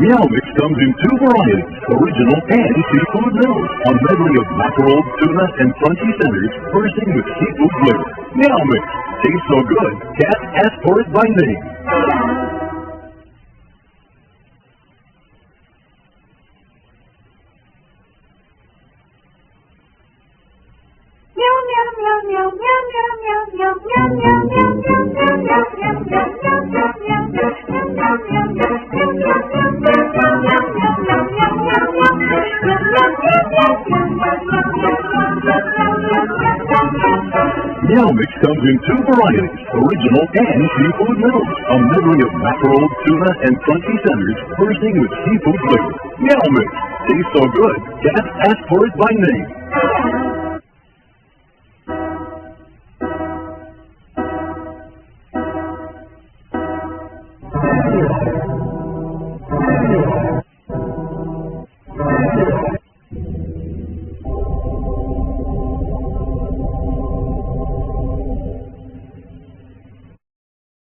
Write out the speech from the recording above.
Meow Mix comes in two varieties, original and seafood noodles, a medley of mackerel, tuna, and crunchy centers, bursting with seafood flavor. Meow Mix tastes so good, cats ask for it by name. Meow Mix comes in two varieties, original and seafood noodles, a medley of mackerel, tuna, and crunchy centers, bursting with seafood flavor. Meow Mix tastes so good, cats ask for it by name.